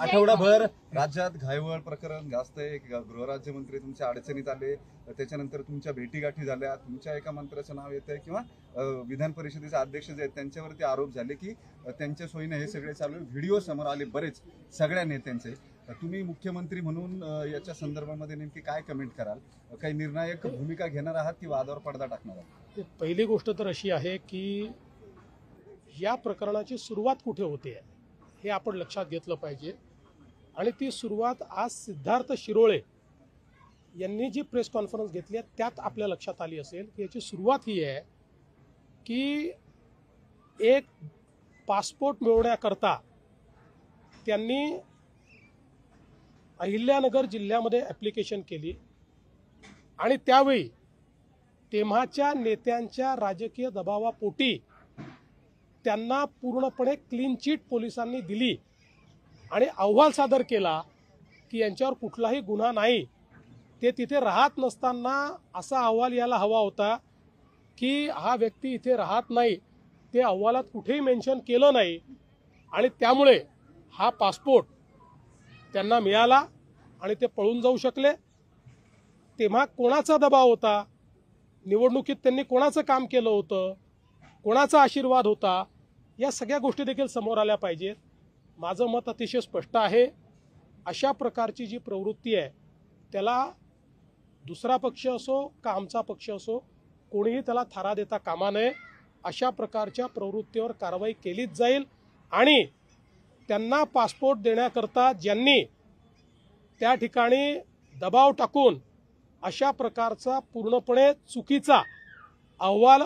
आठवडाभर राज्यात घायवळ प्रकरण गाजतंय। गृहराज्यमंत्री तुमच्या अडचणीत आले, त्याच्यानंतर तुमच्या भेटीगाठी झाल्या, तुमच्या एका मंत्र्याचं नाव येतंय किंवा विधान परिषदेचे अध्यक्ष जे आहेत त्यांच्यावरती आरोप झाले की त्यांच्या सोयीने हे सगळे चालू आहे। व्हिडिओ समोर आले बरेच सगळ्या नेत्यांचे। तुम्ही मुख्यमंत्री म्हणून याच्या संदर्भामध्ये नेमकी काय कमेंट कराल? काही निर्णायक भूमिका घेणार आहात की वादावर पडदा टाकणार आहात? पहिली गोष्ट तर अशी आहे की या प्रकरणाची सुरुवात कुठे होते हे आपण लक्षात घेतलं पाहिजे। आणि ती सुरुवात आज सिद्धार्थ शिरोळे यांनी जी प्रेस कॉन्फरन्स घेतली आहे त्यात आपल्या लक्षात आली असेल की याची सुरुवात ही आहे की एक पासपोर्ट मिळवण्याकरता त्यांनी अहिल्यानगर जिल्ह्यामध्ये ॲप्लिकेशन केली आणि त्यावेळी तेव्हाच्या नेत्यांच्या राजकीय दबावापोटी त्यांना पूर्णपणे क्लीन चिट पोलिसांनी दिली आणि अहवाल सादर केला की यांच्यावर कुठलाही गुन्हा नाही। ते तिथे राहत नसताना असा अहवाल यायला हवा होता की हा व्यक्ती इथे राहत नाही, ते अहवालात कुठेही मेन्शन केलं नाही आणि त्यामुळे हा पासपोर्ट त्यांना मिळाला आणि ते पळून जाऊ शकले। तेव्हा कोणाचा दबाव होता, निवडणुकीत त्यांनी कोणाचं काम केलं होतं, कोणाचा आशीर्वाद होता, या सगळ्या गोष्टी देखील समोर आल्या पाहिजेत। माझं मत अतिशय स्पष्ट आहे, अशा प्रकारची जी प्रवृत्ती आहे त्याला दुसरा पक्ष असो का आमचा पक्ष असो कोणीही त्याला थारा देता कामा नये। अशा प्रकारच्या प्रवृत्तीवर कारवाई केलीच जाईल आणि त्यांना पासपोर्ट देण्याकरता ज्यांनी त्या ठिकाणी दबाव टाकून अशा प्रकारचा पूर्णपणे चुकीचा अहवाल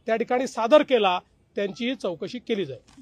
त्या ठिकाणी सादर केला त्यांचीही चौकशी केली जाईल।